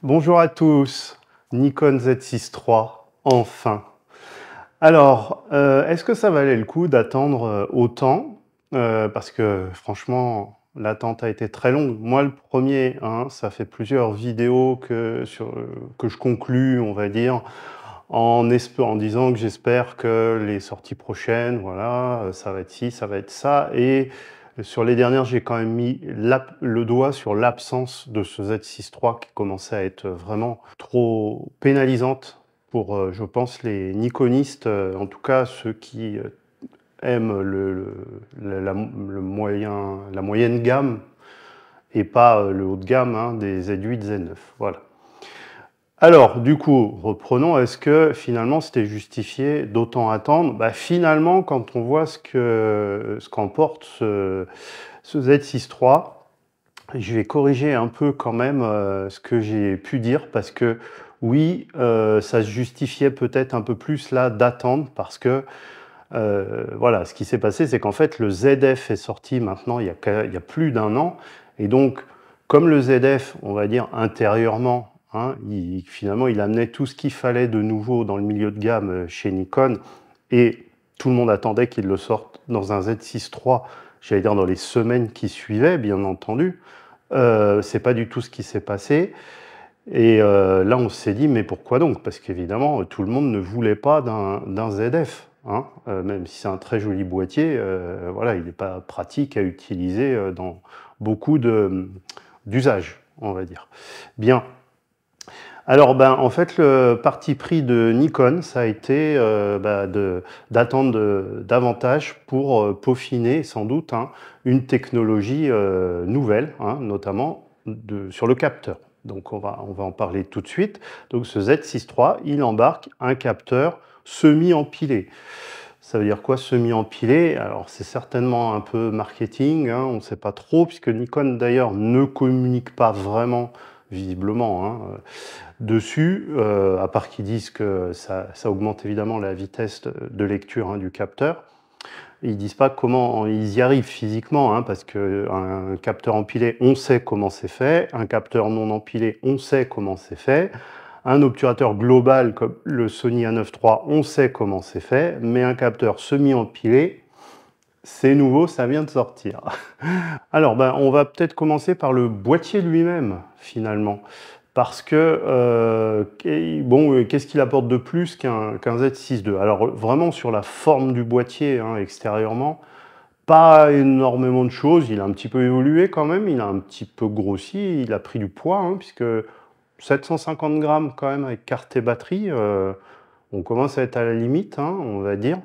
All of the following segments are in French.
Bonjour à tous, Nikon Z6 III, enfin. Alors, est-ce que ça valait le coup d'attendre autant? Parce que franchement, l'attente a été très longue. Moi, le premier, hein, ça fait plusieurs vidéos que je conclus, on va dire, en disant que j'espère que les sorties prochaines, voilà, ça va être ci, ça va être ça. Et sur les dernières, j'ai quand même mis le doigt sur l'absence de ce Z6 III qui commençait à être vraiment trop pénalisante pour, je pense, les Nikonistes, en tout cas ceux qui aiment la moyenne gamme et pas le haut de gamme, hein, des Z8, Z9. Voilà. Alors, du coup, reprenons, est-ce que finalement c'était justifié d'autant attendre? Bah, finalement, quand on voit ce qu'emporte ce Z6 III, je vais corriger un peu quand même ce que j'ai pu dire, parce que oui, ça se justifiait peut-être un peu plus là d'attendre, parce que voilà, ce qui s'est passé, c'est qu'en fait le ZF est sorti maintenant il y a plus d'un an, et donc comme le ZF, on va dire intérieurement, hein, finalement il amenait tout ce qu'il fallait de nouveau dans le milieu de gamme chez Nikon, et tout le monde attendait qu'il le sorte dans un Z6 III, j'allais dire dans les semaines qui suivaient, bien entendu. C'est pas du tout ce qui s'est passé. Et là, on s'est dit, mais pourquoi donc? Parce qu'évidemment, tout le monde ne voulait pas d'un ZF, hein, même si c'est un très joli boîtier, voilà, il n'est pas pratique à utiliser dans beaucoup d'usages, on va dire. Bien. Alors, ben, en fait, le parti pris de Nikon, ça a été d'attendre davantage pour peaufiner, sans doute, hein, une technologie nouvelle, hein, notamment sur le capteur. Donc, on va en parler tout de suite. Donc, ce Z6 III, il embarque un capteur semi-empilé. Ça veut dire quoi, semi-empilé? Alors, c'est certainement un peu marketing, hein, on ne sait pas trop, puisque Nikon, d'ailleurs, ne communique pas vraiment, visiblement, hein, dessus, à part qu'ils disent que ça augmente évidemment la vitesse de lecture, hein, du capteur. Ils ne disent pas comment ils y arrivent physiquement, hein, parce qu'un capteur empilé, on sait comment c'est fait, un capteur non empilé, on sait comment c'est fait, un obturateur global comme le Sony A9 III, on sait comment c'est fait, mais un capteur semi-empilé, c'est nouveau, ça vient de sortir. Alors, ben, on va peut-être commencer par le boîtier lui-même, finalement. Parce que, bon, qu'est-ce qu'il apporte de plus qu'un Z6 II? Alors, vraiment, sur la forme du boîtier, hein, extérieurement, pas énormément de choses. Il a un petit peu évolué quand même, il a un petit peu grossi, il a pris du poids, hein, puisque 750 grammes quand même avec carte et batterie, on commence à être à la limite, hein, on va dire.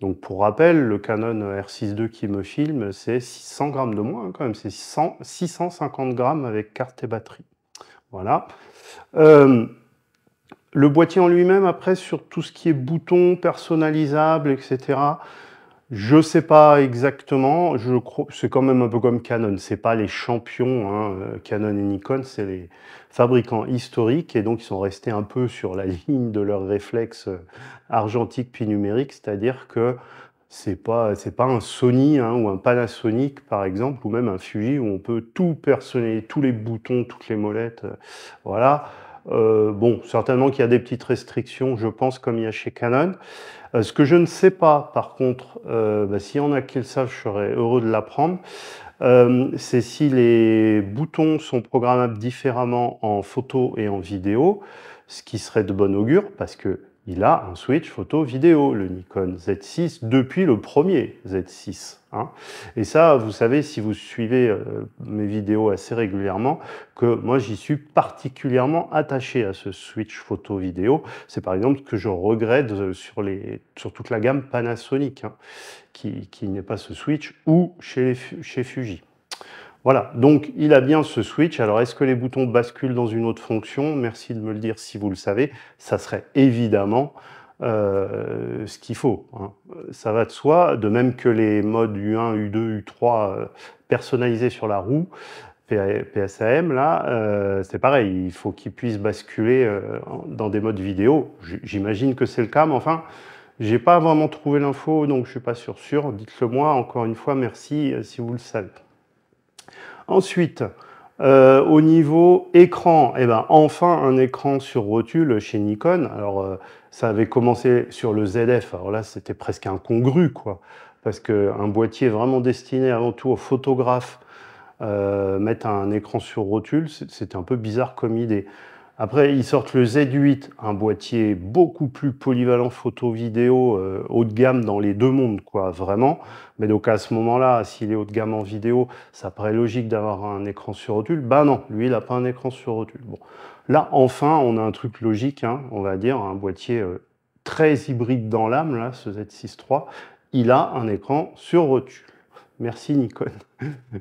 Donc pour rappel, le Canon R6 II qui me filme, c'est 600 grammes de moins, hein, quand même, c'est 650 grammes avec carte et batterie. Voilà. Le boîtier en lui-même, après, sur tout ce qui est boutons personnalisables, etc., je ne sais pas exactement. C'est quand même un peu comme Canon. Ce n'est pas les champions, hein, Canon et Nikon, c'est les fabricants historiques, et donc ils sont restés un peu sur la ligne de leur réflexe argentique puis numérique, c'est-à-dire que c'est pas un Sony, hein, ou un Panasonic par exemple, ou même un Fuji où on peut tout personnaliser, tous les boutons, toutes les molettes, voilà. Bon, certainement qu'il y a des petites restrictions, je pense, comme il y a chez Canon. Ce que je ne sais pas, par contre, s'il y en a qui le savent, je serais heureux de l'apprendre, c'est si les boutons sont programmables différemment en photo et en vidéo, ce qui serait de bon augure, parce qu'il a un switch photo-vidéo, le Nikon Z6, depuis le premier Z6. Hein. Et ça, vous savez, si vous suivez mes vidéos assez régulièrement, que moi j'y suis particulièrement attaché à ce switch photo-vidéo. C'est par exemple ce que je regrette sur toute la gamme Panasonic, hein, qui n'est pas ce switch, ou chez Fuji. Voilà, donc il a bien ce switch. Alors, est-ce que les boutons basculent dans une autre fonction? Merci de me le dire si vous le savez. Ça serait évidemment ce qu'il faut, hein. Ça va de soi, de même que les modes U1, U2, U3 personnalisés sur la roue, PSAM, là, c'est pareil, il faut qu'ils puissent basculer dans des modes vidéo. J'imagine que c'est le cas, mais enfin, j'ai pas vraiment trouvé l'info, donc je suis pas sûr. Dites-le moi, encore une fois, merci si vous le savez. Ensuite, Au niveau écran, eh ben, enfin un écran sur rotule chez Nikon. Alors, ça avait commencé sur le ZF, alors là, c'était presque incongru, quoi. Parce qu'un boîtier vraiment destiné avant tout aux photographes, mettre un écran sur rotule, c'était un peu bizarre comme idée. Après, ils sortent le Z8, un boîtier beaucoup plus polyvalent photo-vidéo, haut de gamme dans les deux mondes, quoi, vraiment. Mais donc à ce moment-là, s'il est haut de gamme en vidéo, ça paraît logique d'avoir un écran sur rotule. Ben non, lui, il n'a pas un écran sur rotule. Bon, là, enfin, on a un truc logique, hein, on va dire, un boîtier très hybride dans l'âme, là, ce Z6 III. Il a un écran sur rotule. Merci Nikon.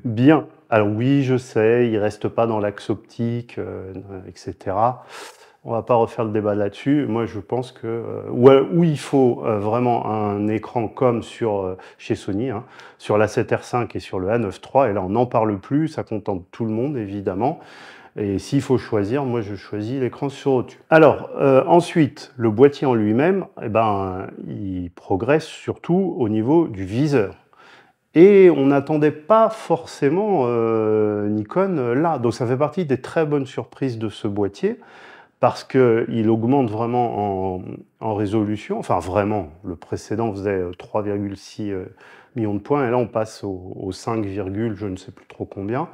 Bien. Alors oui, je sais, il reste pas dans l'axe optique, etc. On va pas refaire le débat là-dessus. Moi, je pense que où il faut vraiment un écran comme sur chez Sony, hein, sur l'A7R5 et sur le A9 III, et là on n'en parle plus, ça contente tout le monde évidemment. Et s'il faut choisir, moi je choisis l'écran sur rotule. Alors ensuite, le boîtier en lui-même, eh ben, il progresse surtout au niveau du viseur. Et on n'attendait pas forcément Nikon là. Donc ça fait partie des très bonnes surprises de ce boîtier parce qu'il augmente vraiment en résolution. Enfin vraiment, le précédent faisait 3,6 millions de points et là on passe au 5, je ne sais plus trop combien,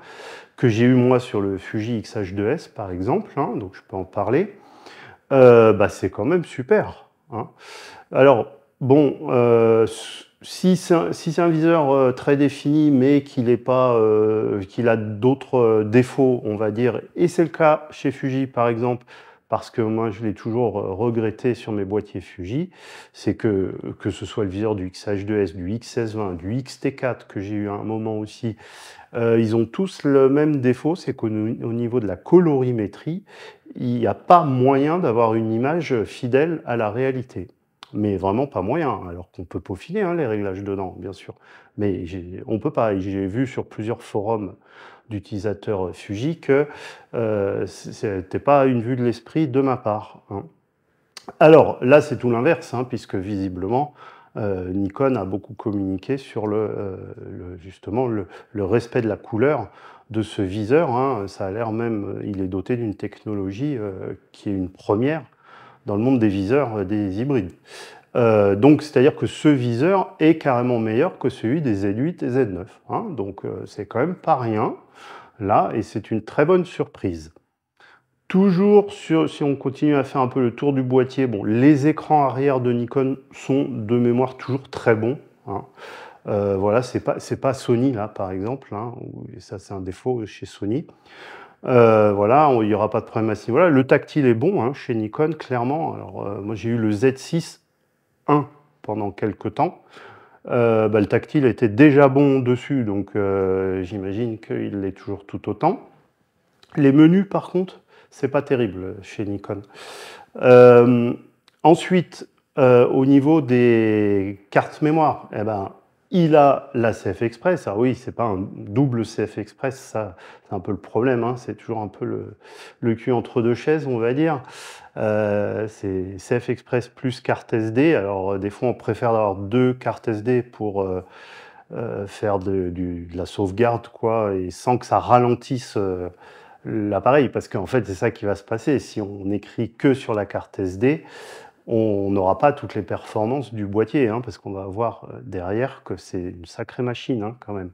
que j'ai eu moi sur le Fuji X-H2S par exemple, hein, donc je peux en parler. Bah, c'est quand même super, hein. Alors, bon, si c'est un viseur très défini, mais qu'il a d'autres défauts, on va dire, et c'est le cas chez Fuji par exemple, parce que moi je l'ai toujours regretté sur mes boîtiers Fuji, c'est que ce soit le viseur du X-H2S, du X1620, du X-T4 que j'ai eu à un moment aussi, ils ont tous le même défaut, c'est qu'au niveau de la colorimétrie, il n'y a pas moyen d'avoir une image fidèle à la réalité. Mais vraiment pas moyen, alors qu'on peut peaufiner hein, les réglages dedans, bien sûr. Mais on ne peut pas. J'ai vu sur plusieurs forums d'utilisateurs Fuji que ce n'était pas une vue de l'esprit de ma part, hein. Alors là, c'est tout l'inverse, hein, puisque visiblement, Nikon a beaucoup communiqué sur justement le respect de la couleur de ce viseur, hein. Ça a l'air même, il est doté d'une technologie qui est une première dans le monde des viseurs des hybrides. Donc, c'est-à-dire que ce viseur est carrément meilleur que celui des Z8 et Z9, hein. Donc, c'est quand même pas rien, là, et c'est une très bonne surprise. Toujours si on continue à faire un peu le tour du boîtier, bon, les écrans arrière de Nikon sont de mémoire toujours très bons, hein. Voilà, c'est pas Sony là par exemple, hein, et ça c'est un défaut chez Sony. Voilà, il n'y aura pas de problème à ce niveau-là. Le tactile est bon hein, chez Nikon, clairement. Alors moi j'ai eu le Z6 I pendant quelques temps. Le tactile était déjà bon dessus, donc j'imagine qu'il l'est toujours tout autant. Les menus par contre, c'est pas terrible chez Nikon. Ensuite, au niveau des cartes mémoire, eh ben, il a la CF Express. Ah oui, c'est pas un double CF Express, ça, c'est un peu le problème, hein. C'est toujours un peu le cul entre deux chaises, on va dire. C'est CF Express plus carte SD. Alors, des fois, on préfère avoir deux cartes SD pour faire de la sauvegarde, quoi, et sans que ça ralentisse l'appareil, parce qu'en fait, c'est ça qui va se passer. Si on écrit que sur la carte SD, on n'aura pas toutes les performances du boîtier, hein, parce qu'on va voir derrière que c'est une sacrée machine, hein, quand même.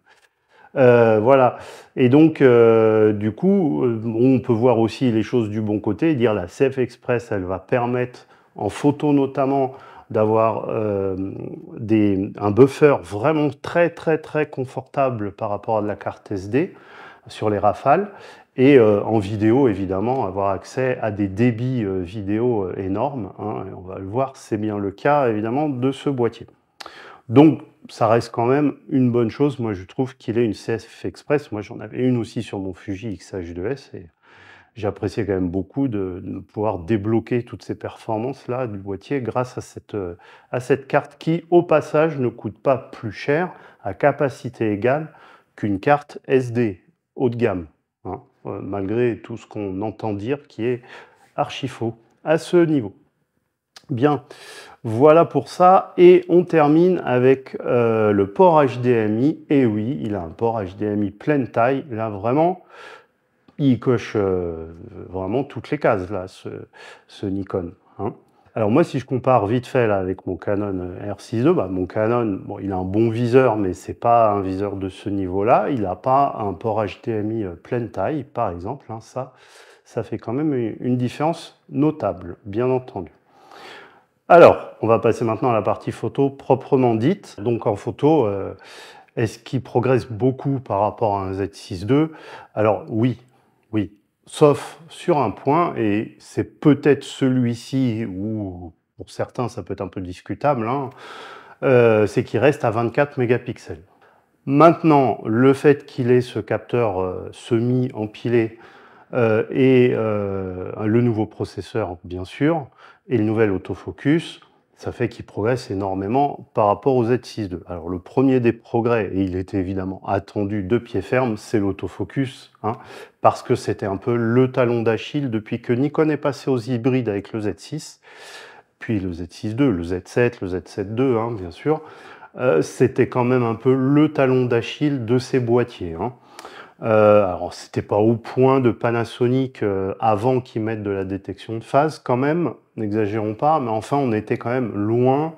Voilà. Et donc, du coup, on peut voir aussi les choses du bon côté, dire la CF Express, elle va permettre, en photo notamment, d'avoir un buffer vraiment très, très, très confortable par rapport à de la carte SD sur les rafales. Et en vidéo, évidemment, avoir accès à des débits vidéo énormes, hein, et on va le voir, c'est bien le cas, évidemment, de ce boîtier. Donc, ça reste quand même une bonne chose. Moi, je trouve qu'il est une CF Express. Moi, j'en avais une aussi sur mon Fuji X-H2S et j'appréciais quand même beaucoup de pouvoir débloquer toutes ces performances-là du boîtier grâce à cette carte qui, au passage, ne coûte pas plus cher à capacité égale qu'une carte SD haut de gamme, hein, malgré tout ce qu'on entend dire qui est archi faux à ce niveau. Bien, voilà pour ça, et on termine avec le port HDMI. Et oui, il a un port HDMI pleine taille, là vraiment, il coche vraiment toutes les cases, là, ce Nikon, hein. Alors moi, si je compare vite fait là, avec mon Canon R6 II, bah, mon Canon, bon, il a un bon viseur, mais c'est pas un viseur de ce niveau-là. Il n'a pas un port HDMI pleine taille, par exemple, hein. Ça fait quand même une différence notable, bien entendu. Alors, on va passer maintenant à la partie photo proprement dite. Donc en photo, est-ce qu'il progresse beaucoup par rapport à un Z6 II? Alors oui, oui. Sauf sur un point, et c'est peut-être celui-ci où, pour certains, ça peut être un peu discutable, hein, c'est qu'il reste à 24 mégapixels. Maintenant, le fait qu'il ait ce capteur semi-empilé et le nouveau processeur, bien sûr, et le nouvel autofocus, ça fait qu'il progresse énormément par rapport au Z6 II. Alors le premier des progrès, et il était évidemment attendu de pied ferme, c'est l'autofocus, hein, parce que c'était un peu le talon d'Achille depuis que Nikon est passé aux hybrides avec le Z6, puis le Z6 II, le Z7, le Z7 II, hein, bien sûr. C'était quand même un peu le talon d'Achille de ces boîtiers, hein. Alors, c'était pas au point de Panasonic avant qu'ils mettent de la détection de phase, quand même, n'exagérons pas, mais enfin, on était quand même loin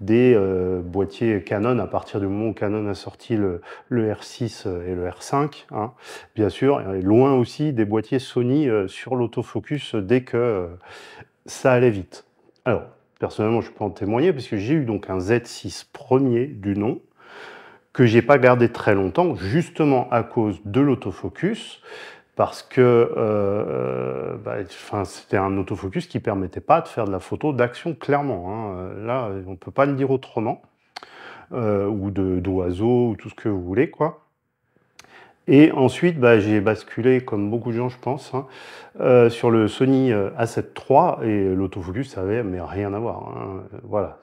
des boîtiers Canon à partir du moment où Canon a sorti le R6 et le R5, hein, bien sûr, et loin aussi des boîtiers Sony sur l'autofocus dès que ça allait vite. Alors, personnellement, je peux en témoigner parce que j'ai eu donc un Z6 premier du nom, que j'ai pas gardé très longtemps, justement à cause de l'autofocus, parce que c'était un autofocus qui permettait pas de faire de la photo d'action, clairement, hein. Là, on peut pas le dire autrement, ou d'oiseaux, ou tout ce que vous voulez, quoi. Et ensuite, j'ai basculé, comme beaucoup de gens, je pense, hein, sur le Sony A7 III, et l'autofocus, ça avait mais rien à voir, hein. Voilà,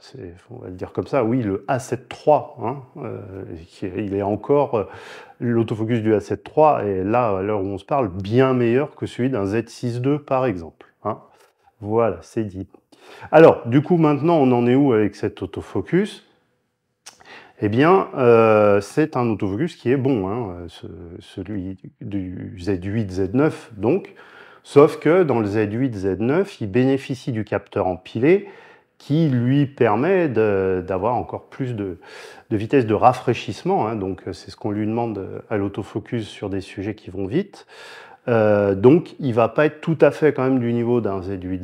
on va le dire comme ça. Oui, le A7 III, hein, il est encore, l'autofocus du A7 III est là, à l'heure où on se parle, bien meilleur que celui d'un Z6 II, par exemple, hein. Voilà, c'est dit. Alors, du coup, maintenant, on en est où avec cet autofocus? Eh bien, c'est un autofocus qui est bon, hein, celui du Z8, Z9 donc, sauf que dans le Z8, Z9, il bénéficie du capteur empilé qui lui permet d'avoir encore plus de vitesse de rafraîchissement, hein, donc c'est ce qu'on lui demande à l'autofocus sur des sujets qui vont vite. Donc il ne va pas être tout à fait quand même du niveau d'un Z8,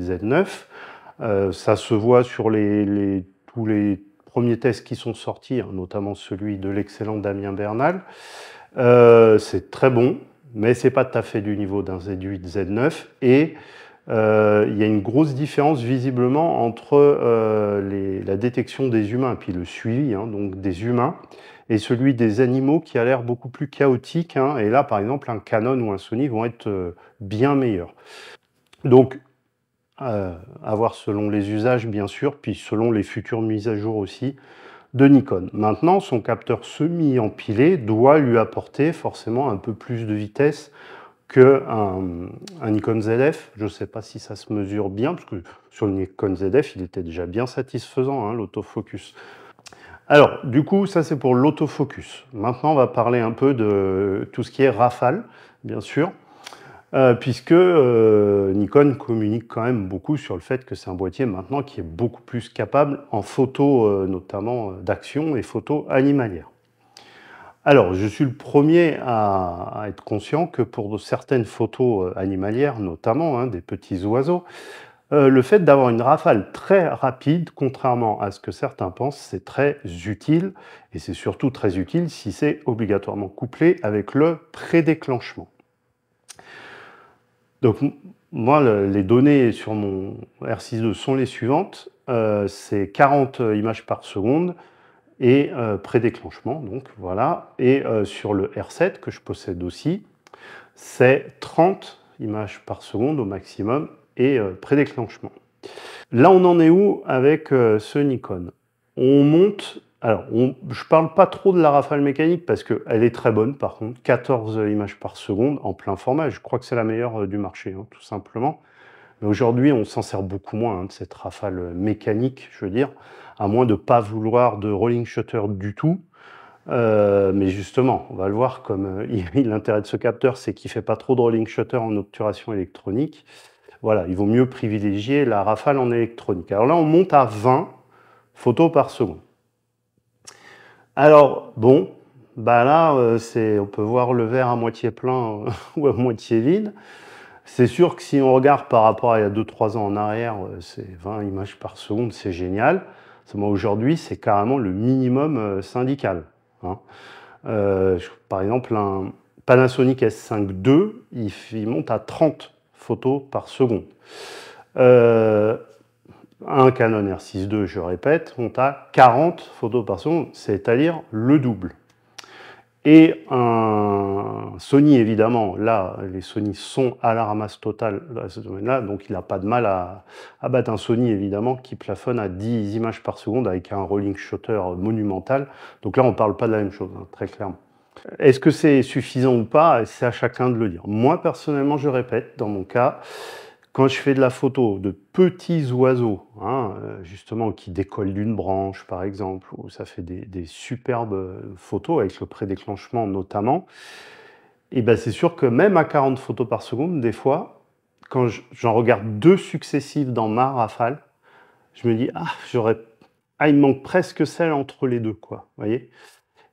Z9. Ça se voit sur tous les premiers tests qui sont sortis, hein, notamment celui de l'excellent Damien Bernal. C'est très bon, mais c'est pas tout à fait du niveau d'un Z8, Z9. Et il y a une grosse différence visiblement entre la détection des humains, puis le suivi, hein, donc des humains, et celui des animaux qui a l'air beaucoup plus chaotique, hein. Et là, par exemple, un Canon ou un Sony vont être bien meilleurs. Donc, à voir selon les usages, bien sûr, puis selon les futures mises à jour aussi de Nikon. Maintenant, son capteur semi-empilé doit lui apporter forcément un peu plus de vitesse qu'un Nikon ZF. Je ne sais pas si ça se mesure bien, parce que sur le Nikon ZF, il était déjà bien satisfaisant, hein, l'autofocus. Alors, du coup, ça c'est pour l'autofocus. Maintenant, on va parler un peu de tout ce qui est rafale, bien sûr. Puisque Nikon communique quand même beaucoup sur le fait que c'est un boîtier maintenant qui est beaucoup plus capable en photo, notamment d'action et photo animalière. Alors, je suis le premier à être conscient que pour certaines photos animalières, notamment, hein, des petits oiseaux, le fait d'avoir une rafale très rapide, contrairement à ce que certains pensent, c'est très utile, et c'est surtout très utile si c'est obligatoirement couplé avec le prédéclenchement. Donc moi, les données sur mon R6 II sont les suivantes. C'est 40 images par seconde et prédéclenchement, donc voilà. Et sur le R7 que je possède aussi, c'est 30 images par seconde au maximum et prédéclenchement. Là, on en est où avec ce Nikon? On monte. Alors, je ne parle pas trop de la rafale mécanique parce qu'elle est très bonne par contre, 14 images par seconde en plein format. Je crois que c'est la meilleure du marché, hein, tout simplement. Mais aujourd'hui, on s'en sert beaucoup moins, hein, de cette rafale mécanique, je veux dire, à moins de ne pas vouloir de rolling shutter du tout. Mais justement, on va le voir comme, l'intérêt de ce capteur, c'est qu'il fait pas trop de rolling shutter en obturation électronique. Voilà, il vaut mieux privilégier la rafale en électronique. Alors là, on monte à 20 photos par seconde. Alors, bon, bah là, on peut voir le verre à moitié plein ou à moitié vide. C'est sûr que si on regarde par rapport à il y a 2-3 ans en arrière, c'est 20 images par seconde, c'est génial. Seulement aujourd'hui, c'est carrément le minimum syndical, hein. Par exemple, un Panasonic S5 II, il monte à 30 photos par seconde. Un Canon R6 II, je répète, monte à 40 photos par seconde, c'est-à-dire le double. Et un Sony, évidemment, là, les Sony sont à la ramasse totale dans ce domaine-là, donc il n'a pas de mal à battre un Sony, évidemment, qui plafonne à 10 images par seconde avec un rolling shutter monumental. Donc là, on ne parle pas de la même chose, hein, très clairement. Est-ce que c'est suffisant ou pas? C'est à chacun de le dire. Moi, personnellement, je répète, dans mon cas, quand je fais de la photo de petits oiseaux, hein, justement, qui décollent d'une branche, par exemple, où ça fait des superbes photos, avec le prédéclenchement notamment, et ben c'est sûr que même à 40 photos par seconde, des fois, quand j'en regarde 2 successives dans ma rafale, je me dis « Ah, il me manque presque celle entre les deux, quoi. » Vous voyez?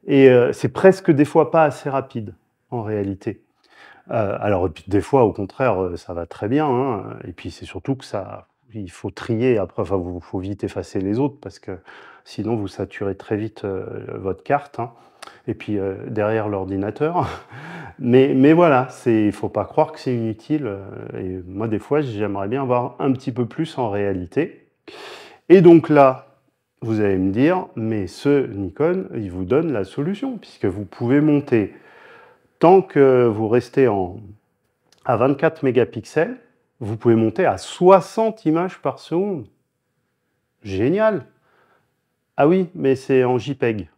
Et c'est presque des fois pas assez rapide, en réalité. Alors, et puis des fois, au contraire, ça va très bien, hein, et puis c'est surtout que il faut trier après, enfin, faut vite effacer les autres parce que sinon vous saturez très vite votre carte, hein, et puis derrière l'ordinateur. Mais voilà, il faut pas croire que c'est inutile. Et moi, des fois, j'aimerais bien avoir un petit peu plus en réalité. Et donc là, vous allez me dire, mais ce Nikon, il vous donne la solution, puisque vous pouvez monter. Tant que vous restez à 24 mégapixels, vous pouvez monter à 60 images par seconde. Génial! Ah oui, mais c'est en JPEG.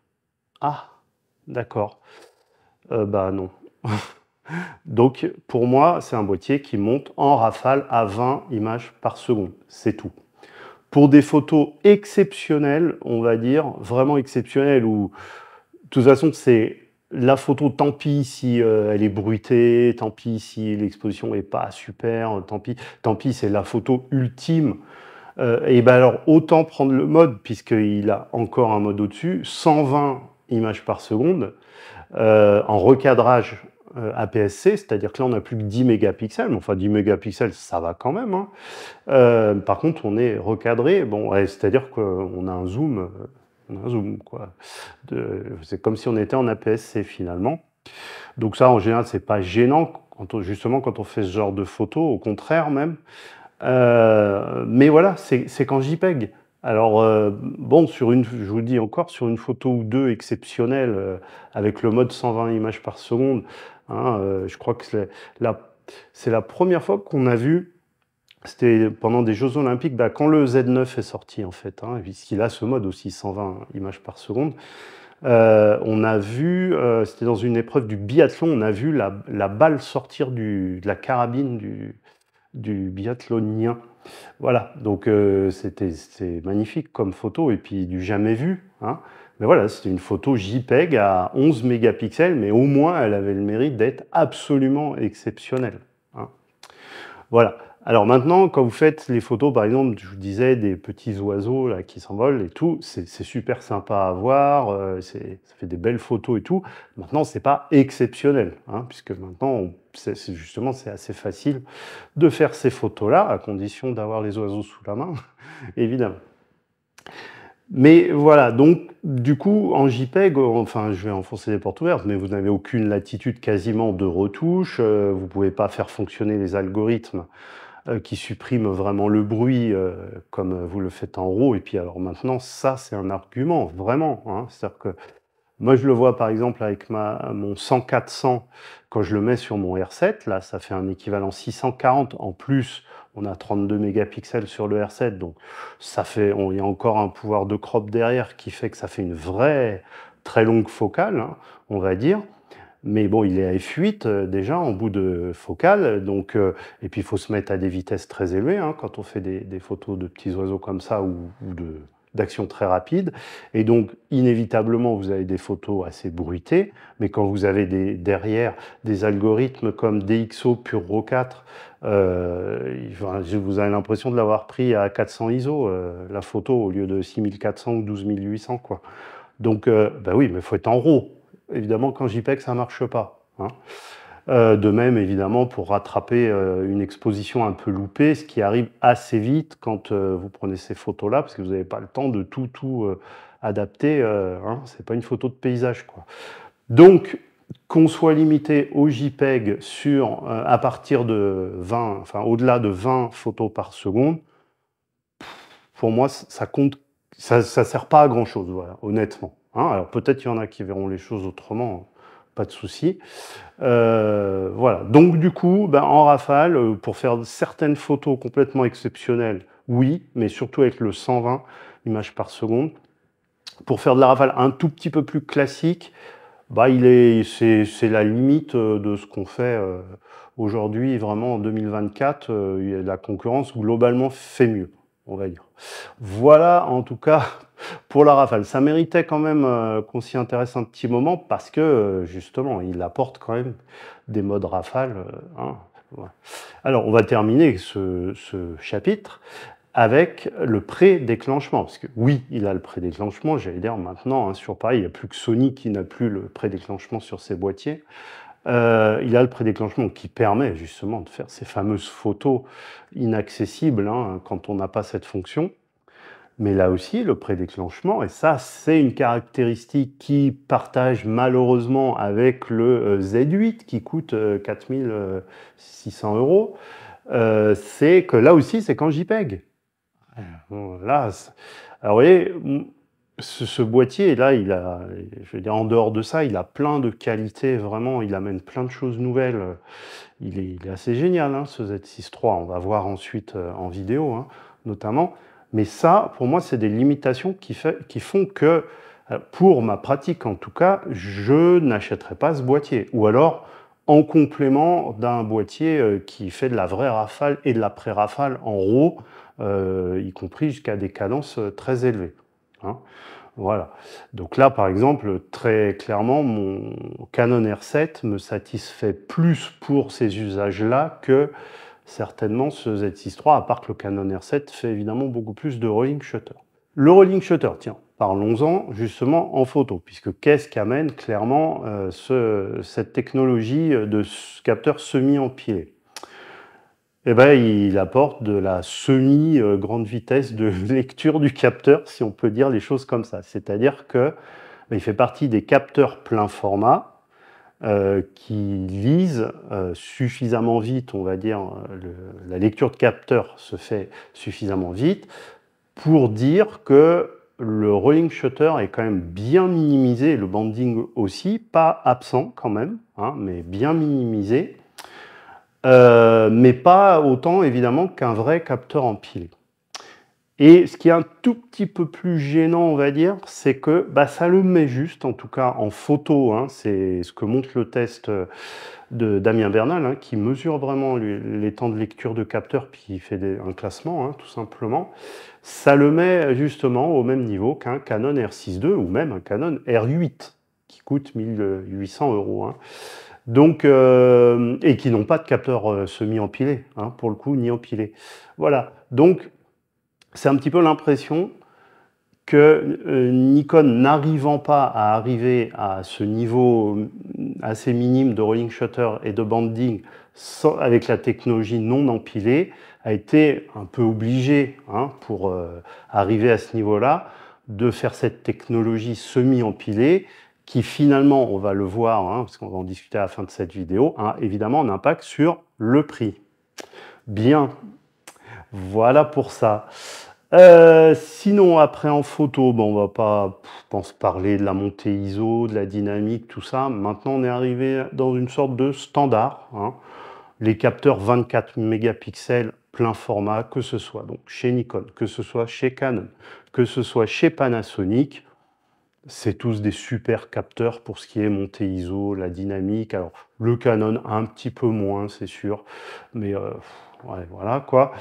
Ah, d'accord. Bah non. Donc, pour moi, c'est un boîtier qui monte en rafale à 20 images par seconde. C'est tout. Pour des photos exceptionnelles, on va dire, vraiment exceptionnelles, où de toute façon, c'est la photo, tant pis si elle est bruitée, tant pis si l'exposition n'est pas super, tant pis, c'est la photo ultime. Et ben alors, autant prendre le mode, puisqu'il a encore un mode au-dessus, 120 images par seconde, en recadrage APS-C, c'est-à-dire que là, on n'a plus que 10 mégapixels, mais enfin 10 mégapixels, ça va quand même, hein. Par contre, on est recadré, bon, ouais, c'est-à-dire qu'on a un zoom, quoi. C'est comme si on était en APS-C finalement. Donc ça, en général, c'est pas gênant, justement, quand on fait ce genre de photos, au contraire même. Mais voilà, c'est qu'en JPEG. Alors, bon, je vous dis encore, sur une photo ou deux exceptionnelle, avec le mode 120 images par seconde, hein, je crois que c'est la première fois qu'on a vu, c'était pendant des Jeux Olympiques, bah, quand le Z9 est sorti, en fait, hein, puisqu'il a ce mode aussi, 120 images par seconde. On a vu, c'était dans une épreuve du biathlon, on a vu la balle sortir de la carabine du biathlonien. Voilà, donc c'était magnifique comme photo, et puis du jamais vu, hein. Mais voilà, c'était une photo JPEG à 11 mégapixels, mais au moins elle avait le mérite d'être absolument exceptionnelle, hein. Voilà. Alors maintenant, quand vous faites les photos, par exemple, je vous disais, des petits oiseaux là, qui s'envolent et tout, c'est super sympa à voir, ça fait des belles photos et tout. Maintenant, c'est pas exceptionnel, hein, puisque maintenant, justement, c'est assez facile de faire ces photos-là, à condition d'avoir les oiseaux sous la main, évidemment. Mais voilà, donc du coup, en JPEG, enfin, je vais enfoncer les portes ouvertes, mais vous n'avez aucune latitude quasiment de retouche, vous ne pouvez pas faire fonctionner les algorithmes qui suppriment vraiment le bruit comme vous le faites en RAW. Et puis alors maintenant, ça, c'est un argument, vraiment, hein. C'est-à-dire que moi, je le vois par exemple avec mon 100-400, quand je le mets sur mon R7, là, ça fait un équivalent 640. En plus, on a 32 mégapixels sur le R7, donc il y a encore un pouvoir de crop derrière qui fait que ça fait une vraie très longue focale, hein, on va dire. Mais bon, il est à f8 déjà en bout de focale, donc, et puis il faut se mettre à des vitesses très élevées, hein, quand on fait des photos de petits oiseaux comme ça ou de d'action très rapide, et donc inévitablement vous avez des photos assez bruitées, mais quand vous avez derrière des algorithmes comme DxO Pure Raw 4, vous avez l'impression de l'avoir pris à 400 ISO, la photo, au lieu de 6400 ou 12800, quoi. Donc, bah oui, mais il faut être en RAW. Évidemment, qu'en JPEG, ça marche pas, hein. De même, évidemment, pour rattraper une exposition un peu loupée, ce qui arrive assez vite quand vous prenez ces photos-là, parce que vous n'avez pas le temps de tout adapter, hein, c'est pas une photo de paysage, quoi. Donc, qu'on soit limité au JPEG à partir de 20, enfin au-delà de 20 photos par seconde, pour moi, ça compte, ça sert pas à grand-chose, voilà, honnêtement, hein. Alors peut-être qu'il y en a qui verront les choses autrement, pas de souci. Voilà. Donc du coup, ben, en rafale, pour faire certaines photos complètement exceptionnelles, oui, mais surtout avec le 120 images par seconde. Pour faire de la rafale un tout petit peu plus classique, bah, c'est la limite de ce qu'on fait aujourd'hui, vraiment en 2024. La concurrence globalement fait mieux, on va dire. Voilà, en tout cas, pour la rafale. Ça méritait quand même qu'on s'y intéresse un petit moment parce que, justement, il apporte quand même des modes rafale, hein, voilà. Alors, on va terminer ce chapitre avec le pré-déclenchement. Parce que oui, il a le pré-déclenchement, j'allais dire maintenant, hein, sur Paris, il n'y a plus que Sony qui n'a plus le pré-déclenchement sur ses boîtiers. Il a le prédéclenchement qui permet justement de faire ces fameuses photos inaccessibles, hein, quand on n'a pas cette fonction. Mais là aussi, le prédéclenchement, et ça, c'est une caractéristique qui partage malheureusement avec le Z8 qui coûte 4600 €, c'est que là aussi, c'est qu'en JPEG. Là, alors vous voyez, ce boîtier, là, je veux dire, en dehors de ça, il a plein de qualités, vraiment, il amène plein de choses nouvelles. Il est assez génial, hein, ce Z6 III. On va voir ensuite en vidéo, hein, notamment. Mais ça, pour moi, c'est des limitations qui font que, pour ma pratique en tout cas, je n'achèterai pas ce boîtier. Ou alors, en complément d'un boîtier qui fait de la vraie rafale et de la pré-rafale en RAW, y compris jusqu'à des cadences très élevées, hein. Voilà. Donc là, par exemple, très clairement, mon Canon R7 me satisfait plus pour ces usages-là que certainement ce Z6 III, à part que le Canon R7 fait évidemment beaucoup plus de rolling shutter. Le rolling shutter, tiens, parlons-en justement en photo, puisque qu'est-ce qu'amène clairement cette technologie de capteur semi-empilé? Eh ben, il apporte de la semi-grande vitesse de lecture du capteur, si on peut dire les choses comme ça. C'est-à-dire que il fait partie des capteurs plein format qui lisent suffisamment vite, on va dire, la lecture de capteur se fait suffisamment vite pour dire que le rolling shutter est quand même bien minimisé, le banding aussi, pas absent quand même, hein, mais bien minimisé. Mais pas autant évidemment qu'un vrai capteur empilé. Et ce qui est un tout petit peu plus gênant, on va dire, c'est que ça le met juste, en tout cas en photo, hein, c'est ce que montre le test de Damien Bernal, hein, qui mesure vraiment les temps de lecture de capteur, puis il fait un classement, hein, tout simplement. Ça le met justement au même niveau qu'un Canon R6 II ou même un Canon R8, qui coûte 1800 €, hein. Donc, et qui n'ont pas de capteur semi-empilé, hein, pour le coup, ni empilé. Voilà, donc c'est un petit peu l'impression que Nikon, n'arrivant pas à arriver à ce niveau assez minime de rolling shutter et de banding avec la technologie non empilée, a été un peu obligé, hein, pour arriver à ce niveau-là, de faire cette technologie semi-empilée qui finalement, on va le voir, hein, parce qu'on va en discuter à la fin de cette vidéo, a évidemment un impact sur le prix. Bien, voilà pour ça. Sinon, après en photo, on va pas, je pense, parler de la montée ISO, de la dynamique, tout ça. Maintenant, on est arrivé dans une sorte de standard, hein. Les capteurs 24 mégapixels plein format, que ce soit donc chez Nikon, que ce soit chez Canon, que ce soit chez Panasonic, c'est tous des super capteurs pour ce qui est montée ISO, la dynamique. Alors, le Canon, un petit peu moins, c'est sûr. Mais ouais, voilà, quoi.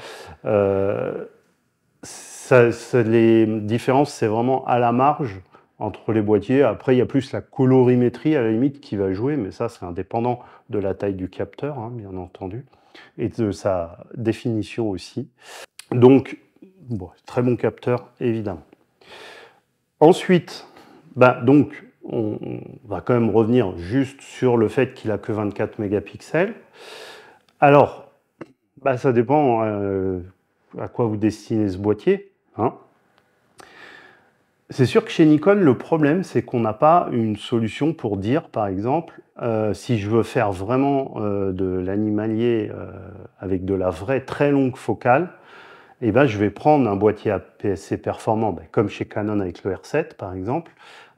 les différences, c'est vraiment à la marge entre les boîtiers. Après, il y a plus la colorimétrie à la limite qui va jouer, mais ça, c'est indépendant de la taille du capteur, hein, bien entendu, et de sa définition aussi. Donc, bon, très bon capteur, évidemment. Ensuite, donc, on va quand même revenir juste sur le fait qu'il a que 24 mégapixels. Alors, ça dépend à quoi vous destinez ce boîtier, hein. C'est sûr que chez Nikon, le problème, c'est qu'on n'a pas une solution pour dire, par exemple, si je veux faire vraiment de l'animalier avec de la vraie très longue focale, je vais prendre un boîtier APS-C performant, comme chez Canon avec le R7, par exemple,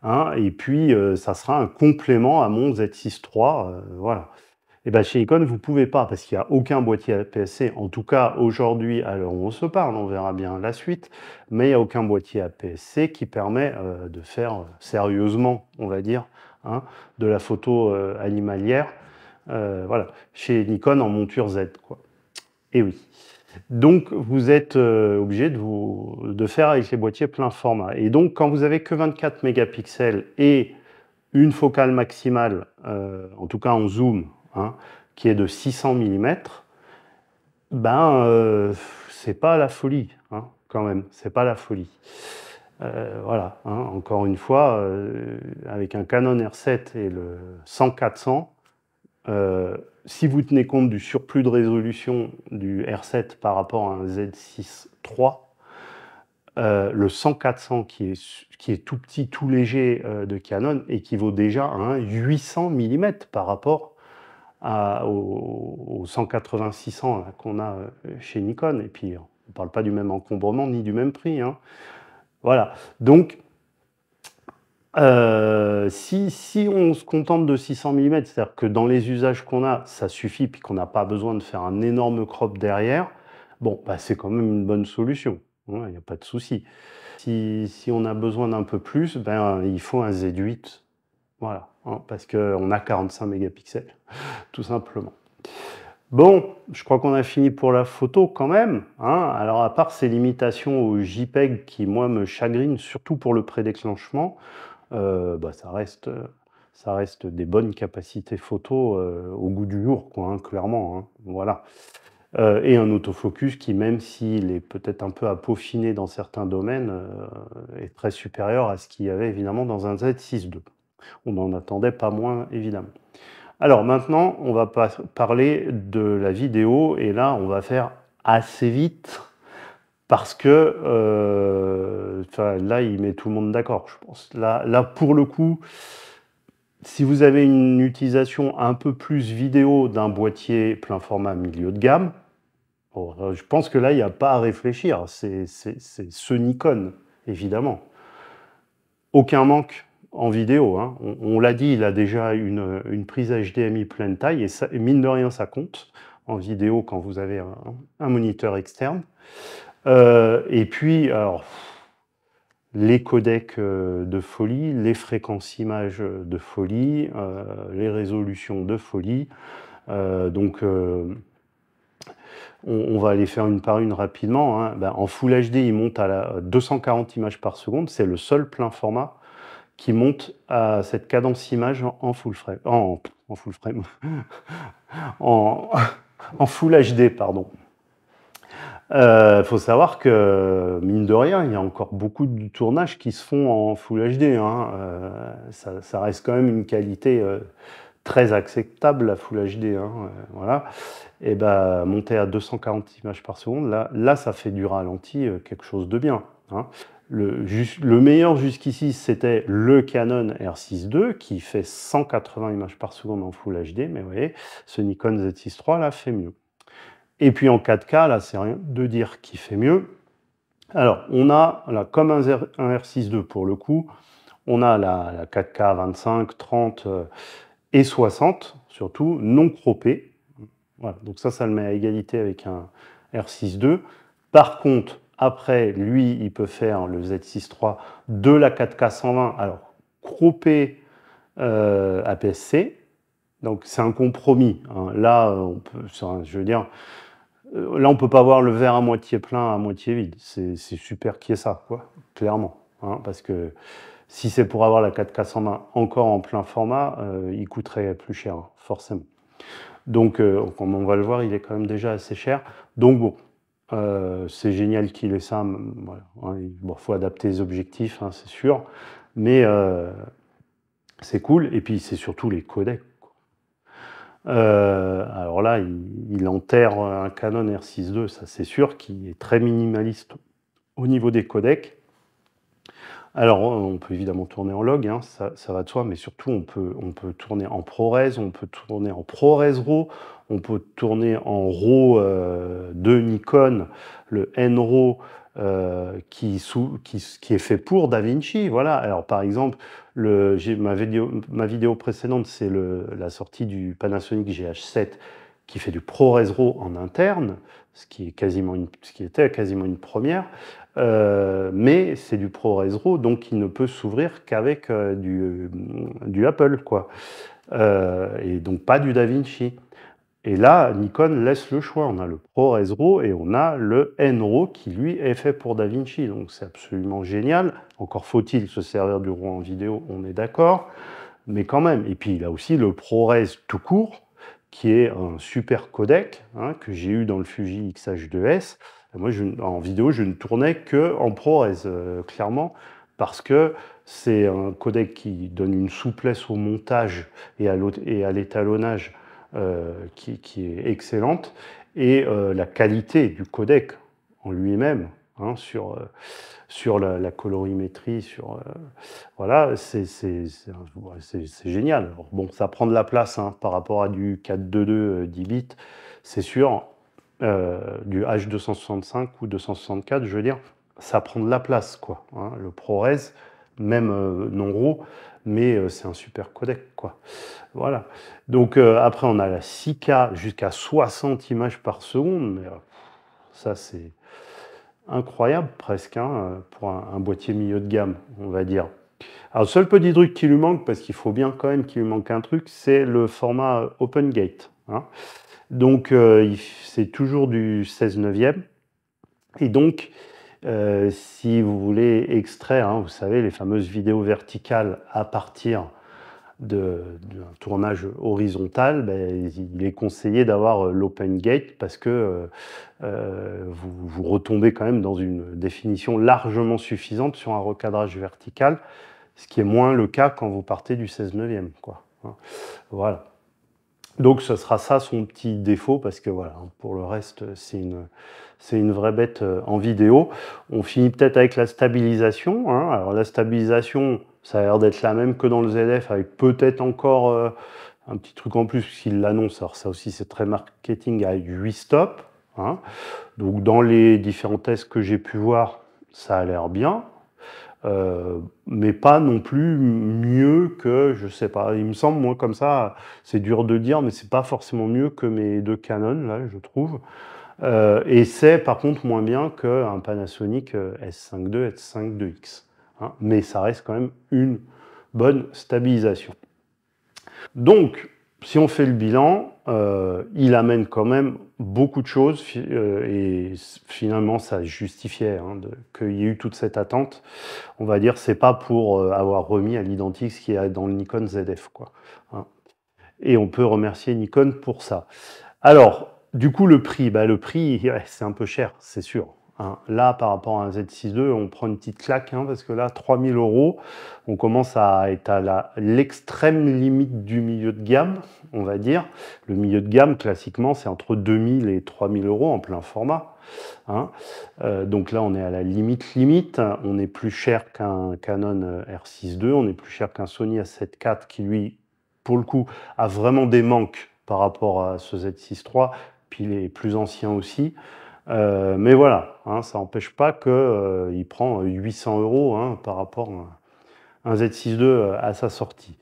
hein, et puis ça sera un complément à mon Z6 III, voilà. Chez Nikon, vous ne pouvez pas, parce qu'il n'y a aucun boîtier APS-C, en tout cas aujourd'hui, à l'heure où on se parle, on verra bien la suite, mais il n'y a aucun boîtier APS-C qui permet de faire sérieusement, on va dire, hein, de la photo animalière, voilà, chez Nikon en monture Z, quoi. Et oui. Donc, vous êtes obligé de faire avec les boîtiers plein format. Et donc, quand vous avez que 24 mégapixels et une focale maximale, en tout cas en zoom, hein, qui est de 600 mm, c'est pas la folie, hein, quand même, c'est pas la folie. Voilà, hein, encore une fois, avec un Canon R7 et le 100-400, si vous tenez compte du surplus de résolution du R7 par rapport à un Z6 III, le 100-400 qui est tout petit, tout léger de Canon équivaut déjà à un 800 mm par rapport au 180-600 qu'on a chez Nikon. Et puis, on ne parle pas du même encombrement ni du même prix, hein. Voilà. Donc, si on se contente de 600 mm, c'est-à-dire que dans les usages qu'on a, ça suffit, puis qu'on n'a pas besoin de faire un énorme crop derrière, c'est quand même une bonne solution, hein, il n'y a pas de souci. Si on a besoin d'un peu plus, il faut un Z8, voilà, hein, parce qu'on a 45 mégapixels, tout simplement. Bon, je crois qu'on a fini pour la photo quand même, hein. Alors à part ces limitations au JPEG qui, moi, me chagrinent, surtout pour le prédéclenchement, ça reste des bonnes capacités photo au goût du jour, quoi, hein, clairement, hein, voilà. Et un autofocus qui, même s'il est peut-être un peu à peaufiner dans certains domaines, est très supérieur à ce qu'il y avait évidemment dans un Z6 II. On n'en attendait pas moins, évidemment. Alors maintenant, on va parler de la vidéo, et là, on va faire assez vite, parce que là, il met tout le monde d'accord, je pense. Là, pour le coup, si vous avez une utilisation un peu plus vidéo d'un boîtier plein format milieu de gamme, je pense que là, il n'y a pas à réfléchir. C'est ce Nikon, évidemment. Aucun manque en vidéo, hein. On l'a dit, il a déjà une prise HDMI pleine taille, et mine de rien, ça compte en vidéo quand vous avez un moniteur externe. Et puis, alors, les codecs de folie, les fréquences images de folie, les résolutions de folie. Donc, on va aller faire une par une rapidement, hein. En Full HD, il monte à 240 images par seconde. C'est le seul plein format qui monte à cette cadence image en full frame, en full frame, en Full HD, pardon. Faut savoir que, mine de rien, il y a encore beaucoup de tournages qui se font en Full HD, hein. Ça reste quand même une qualité très acceptable, la Full HD, hein, voilà. Et monter à 240 images par seconde, là ça fait du ralenti quelque chose de bien, hein. Le meilleur jusqu'ici, c'était le Canon R6 II qui fait 180 images par seconde en Full HD, mais vous voyez, ce Nikon Z6 III là fait mieux. Et puis en 4K, là, c'est rien de dire qu'il fait mieux. Alors, on a, là, comme un R6 II pour le coup, on a la 4K 25, 30 et 60, surtout, non croppé. Voilà, donc ça le met à égalité avec un R6 II. Par contre, après, lui, il peut faire le Z6 III de la 4K 120, alors croppé APS-C. Donc c'est un compromis, hein. Là, je veux dire, Là, on peut pas voir le verre à moitié plein, à moitié vide. C'est super qu'il y ait ça, quoi, clairement. Hein, parce que si c'est pour avoir la 4K120 encore en plein format, il coûterait plus cher, hein, forcément. Donc, comme on va le voir, il est quand même déjà assez cher. Donc bon, c'est génial qu'il ait ça. Voilà, hein, bon, faut adapter les objectifs, hein, c'est sûr. Mais c'est cool. Et puis, c'est surtout les codecs. Alors là, il enterre un Canon R6 II, ça c'est sûr, qui est très minimaliste au niveau des codecs. Alors, on peut évidemment tourner en log, hein, ça va de soi, mais surtout, on peut tourner en ProRes, on peut tourner en ProRes RAW, on peut tourner en RAW de Nikon, le N-RAW, qui est fait pour DaVinci. Voilà. Alors, par exemple, ma vidéo précédente, c'est la sortie du Panasonic GH7 qui fait du ProRes RAW en interne, ce qui était quasiment une première. Mais c'est du ProRes RAW, donc il ne peut s'ouvrir qu'avec du Apple, quoi. Et donc pas du DaVinci. Et là, Nikon laisse le choix. On a le ProRes RAW et on a le N-RAW qui, lui, est fait pour DaVinci. Donc c'est absolument génial. Encore faut-il se servir du RAW en vidéo, on est d'accord. Mais quand même. Et puis il a aussi le ProRes tout court, qui est un super codec, hein, que j'ai eu dans le Fuji X-H2S. Moi, en vidéo, je ne tournais que en ProRes, clairement, parce que c'est un codec qui donne une souplesse au montage et à l'étalonnage qui est excellente, et la qualité du codec en lui-même, hein, sur la colorimétrie, voilà, c'est génial. Alors, bon, ça prend de la place, hein, par rapport à du 422 10 bits, c'est sûr. Du H265 ou 264, je veux dire, ça prend de la place, quoi. Hein, le ProRes, même non RAW, mais c'est un super codec, quoi. Voilà. Donc après, on a la 6K jusqu'à 60 images par seconde, mais ça, c'est incroyable presque, hein, pour un boîtier milieu de gamme, on va dire. Alors, le seul petit truc qui lui manque, parce qu'il faut bien quand même qu'il lui manque un truc, c'est le format OpenGate. Hein. Donc, c'est toujours du 16/9. Et donc, si vous voulez extraire, hein, vous savez, les fameuses vidéos verticales à partir d'un tournage horizontal, ben, il est conseillé d'avoir l'OpenGate parce que vous retombez quand même dans une définition largement suffisante sur un recadrage vertical, ce qui est moins le cas quand vous partez du 16/9, quoi. Voilà. Donc ce sera ça son petit défaut, parce que voilà, pour le reste, c'est une vraie bête en vidéo. On finit peut-être avec la stabilisation. Hein. Alors la stabilisation, ça a l'air d'être la même que dans le ZF, avec peut-être encore un petit truc en plus, puisqu'il l'annonce. Alors ça aussi, c'est très marketing, avec 8 stops. Hein. Donc dans les différents tests que j'ai pu voir, ça a l'air bien. Mais pas non plus mieux que, je sais pas, il me semble, moi, comme ça, c'est dur de dire, mais c'est pas forcément mieux que mes deux Canon, là, je trouve. Et c'est, par contre, moins bien qu'un Panasonic S5 II, S5 IIX. Hein, mais ça reste quand même une bonne stabilisation. Donc, si on fait le bilan, il amène quand même beaucoup de choses, et finalement ça justifiait, hein, qu'il y ait eu toute cette attente. On va dire, c'est pas pour avoir remis à l'identique ce qu'il y a dans le Nikon ZF, quoi. Hein. Et on peut remercier Nikon pour ça. Alors, du coup, le prix, ouais, c'est un peu cher, c'est sûr. Hein. Là, par rapport à un Z6 II, on prend une petite claque, hein, parce que là, 3 000 €, on commence à être à l'extrême limite du milieu de gamme, on va dire. Le milieu de gamme, classiquement, c'est entre 2 000 et 3 000 € en plein format. Hein. Donc là, on est à la limite. On est plus cher qu'un Canon R6 II, on est plus cher qu'un Sony A7 IV qui, lui, pour le coup, a vraiment des manques par rapport à ce Z6 III, puis il est plus ancien aussi. Mais voilà, hein, ça n'empêche pas qu'il prend 800 € hein, par rapport à un Z6 II à sa sortie.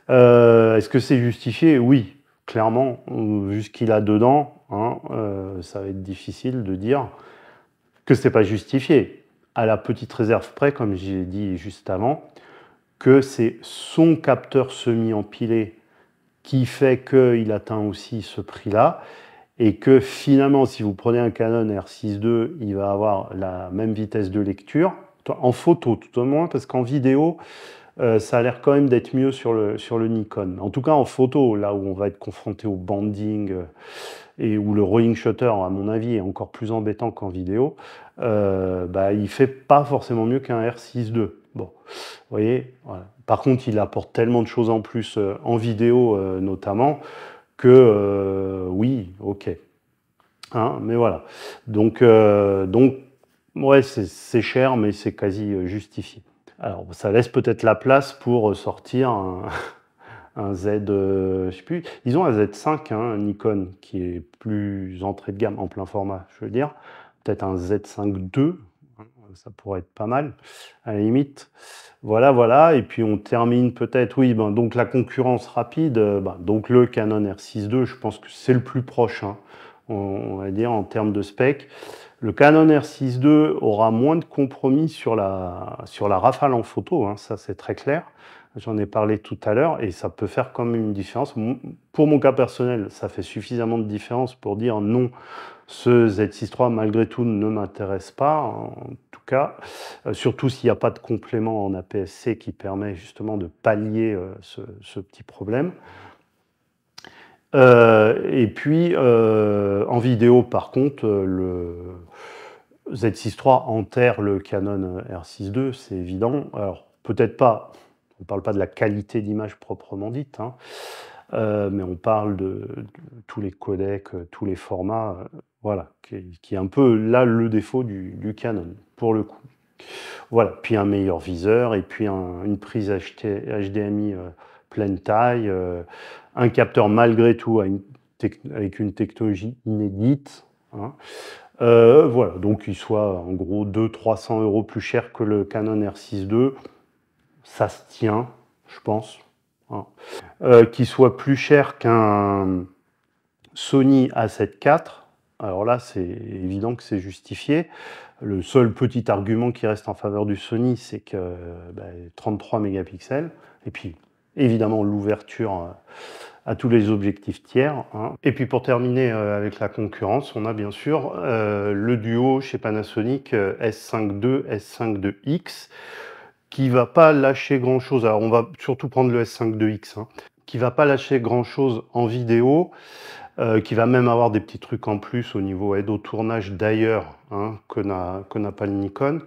Est-ce que c'est justifié? Oui, clairement, vu ce qu'il a dedans, hein, ça va être difficile de dire que c'est pas justifié. À la petite réserve près, comme j'ai dit juste avant, que c'est son capteur semi-empilé qui fait qu'il atteint aussi ce prix-là, et que finalement, si vous prenez un Canon R6 II, il va avoir la même vitesse de lecture, en photo tout au moins, parce qu'en vidéo, ça a l'air quand même d'être mieux sur le Nikon. En tout cas en photo, là où on va être confronté au banding et où le rolling shutter, à mon avis, est encore plus embêtant qu'en vidéo, bah, il fait pas forcément mieux qu'un R6 II. Bon, vous voyez, voilà. Par contre, il apporte tellement de choses en plus en vidéo notamment que oui, ok. Hein, mais voilà. Donc ouais, c'est cher, mais c'est quasi justifié. Alors, ça laisse peut-être la place pour sortir un Z, je sais plus, ils ont un Z5, hein, un Nikon, qui est plus entrée de gamme en plein format, je veux dire. Peut-être un Z5 II, hein, ça pourrait être pas mal, à la limite. Voilà, voilà, et puis on termine peut-être, oui, ben, donc la concurrence rapide, ben, donc le Canon R6 II, je pense que c'est le plus proche, hein, on va dire, en termes de spec. Le Canon R6 II aura moins de compromis sur la rafale en photo, hein, ça c'est très clair. J'en ai parlé tout à l'heure et ça peut faire quand même une différence. Pour mon cas personnel, ça fait suffisamment de différence pour dire non, ce Z6 III malgré tout ne m'intéresse pas, en tout cas, surtout s'il n'y a pas de complément en APS-C qui permet justement de pallier ce petit problème. Et puis en vidéo par contre, le Z6 III enterre le Canon R6 II, c'est évident. Alors peut-être pas, on ne parle pas de la qualité d'image proprement dite, hein, mais on parle de tous les codecs, tous les formats, voilà, qui est un peu là le défaut du Canon, pour le coup. Voilà, puis un meilleur viseur, et puis une prise HDMI pleine taille, un capteur malgré tout avec une technologie inédite, hein. Voilà, donc il soit en gros 200-300 € plus cher que le Canon R6 II, ça se tient, je pense, hein. Qu'il soit plus cher qu'un Sony A7 IV, alors là c'est évident que c'est justifié. Le seul petit argument qui reste en faveur du Sony, c'est que 33 mégapixels, et puis évidemment l'ouverture à tous les objectifs tiers, hein. Et puis pour terminer avec la concurrence, on a bien sûr le duo chez Panasonic S5 II, S5 IIX, qui va pas lâcher grand chose. Alors on va surtout prendre le S5 IIX, hein, qui va pas lâcher grand chose en vidéo, qui va même avoir des petits trucs en plus au niveau aide au tournage d'ailleurs, hein, que n'a pas le Nikon.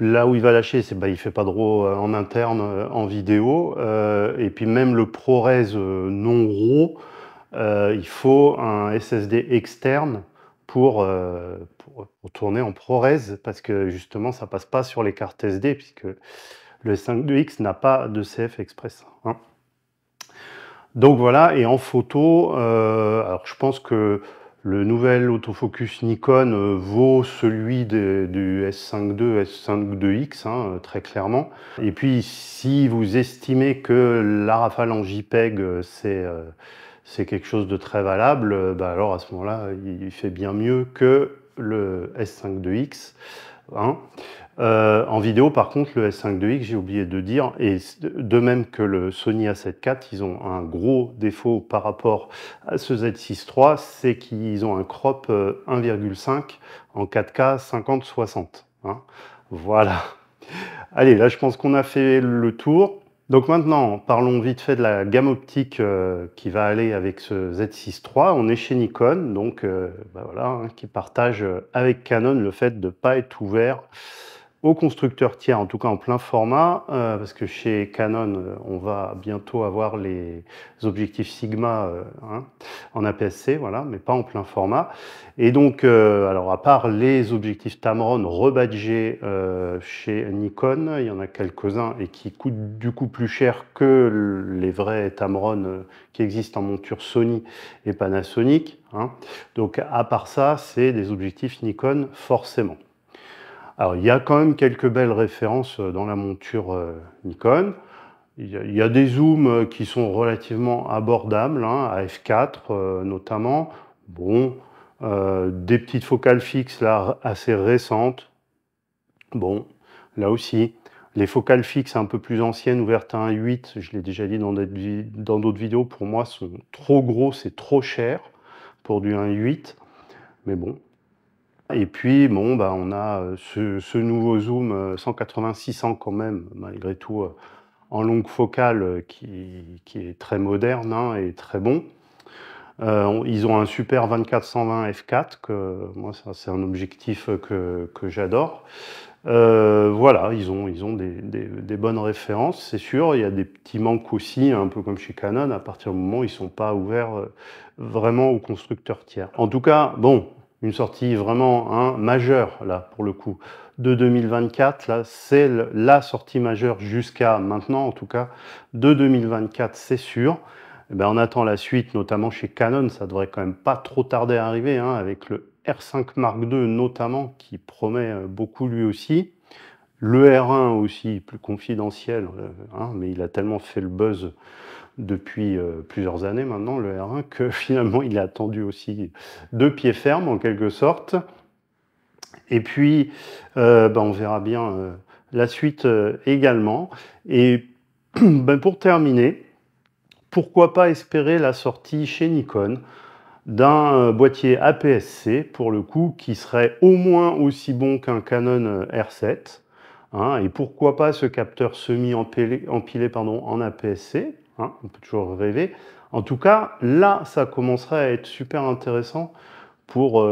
Là où il va lâcher, c'est il fait pas de RAW en interne en vidéo, et puis même le ProRes non RAW, il faut un SSD externe pour tourner en ProRes, parce que justement ça passe pas sur les cartes SD, puisque le S5 IIX n'a pas de CF Express, hein. Donc voilà, et en photo, alors je pense que le nouvel autofocus Nikon vaut celui du S5 II, S5 IIX, hein, très clairement. Et puis si vous estimez que la rafale en JPEG c'est quelque chose de très valable, alors à ce moment-là il fait bien mieux que le S5 IIX, hein. En vidéo, par contre, le S5 IIX, j'ai oublié de dire, et de même que le Sony A7 IV, ils ont un gros défaut par rapport à ce Z6 III, c'est qu'ils ont un crop 1,5 en 4K 50-60, hein. Voilà. Allez, là, je pense qu'on a fait le tour. Donc maintenant, parlons vite fait de la gamme optique qui va aller avec ce Z6 III. On est chez Nikon, donc voilà, hein, qui partage avec Canon le fait de ne pas être ouvert aux constructeurs tiers, en tout cas en plein format, parce que chez Canon, on va bientôt avoir les objectifs Sigma hein, en APS-C, voilà, mais pas en plein format. Et donc, alors à part les objectifs Tamron rebadgés chez Nikon, il y en a quelques-uns et qui coûtent du coup plus cher que les vrais Tamron qui existent en monture Sony et Panasonic, hein. Donc à part ça, c'est des objectifs Nikon forcément. Alors, il y a quand même quelques belles références dans la monture Nikon. Il y a des zooms qui sont relativement abordables, hein, à f4 notamment. Bon, des petites focales fixes là assez récentes. Bon, là aussi, les focales fixes un peu plus anciennes, ouvertes à 1.8, je l'ai déjà dit dans d'autres vidéos, pour moi sont trop gros, c'est trop cher. pour du 1.8, mais bon. Et puis, bon, bah, on a ce nouveau zoom 180-600 quand même, malgré tout, en longue focale, qui est très moderne, hein, et très bon. Ils ont un super 24-120 f4, que moi, ça, c'est un objectif que j'adore. Voilà, ils ont des bonnes références, c'est sûr. Il y a des petits manques aussi, un peu comme chez Canon, à partir du moment où ils ne sont pas ouverts vraiment aux constructeurs tiers. En tout cas, bon, une sortie vraiment, hein, majeure, là, pour le coup, de 2024. Là, c'est la sortie majeure jusqu'à maintenant, en tout cas, de 2024, c'est sûr. Eh ben, on attend la suite, notamment chez Canon. Ça devrait quand même pas trop tarder à arriver, hein, avec le R5 Mark II notamment, qui promet beaucoup lui aussi. Le R1 aussi, plus confidentiel, hein, mais il a tellement fait le buzz depuis plusieurs années maintenant, le R1, que finalement il est attendu aussi de pied ferme en quelque sorte. Et puis, ben, on verra bien la suite également. Et ben, pour terminer, pourquoi pas espérer la sortie chez Nikon d'un boîtier APS-C, pour le coup, qui serait au moins aussi bon qu'un Canon R7. Hein, et pourquoi pas ce capteur semi-empilé en APS-C, hein, on peut toujours rêver. En tout cas, là, ça commencerait à être super intéressant pour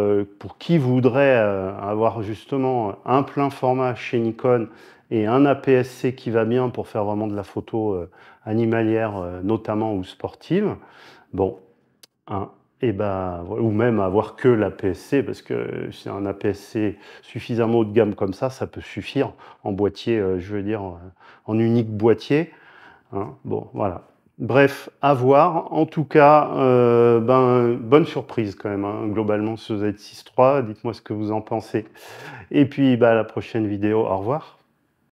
qui voudrait avoir justement un plein format chez Nikon et un APS-C qui va bien pour faire vraiment de la photo animalière notamment ou sportive. Bon, hein, et ben, ou même avoir que l'APS-C, parce que c'est un APS-C suffisamment haut de gamme comme ça peut suffire en boîtier, je veux dire, en unique boîtier. Hein. Bon, voilà. Bref, à voir. En tout cas, ben, bonne surprise quand même, hein, globalement, ce Z6 III. Dites-moi ce que vous en pensez. Et puis, bah, à la prochaine vidéo. Au revoir.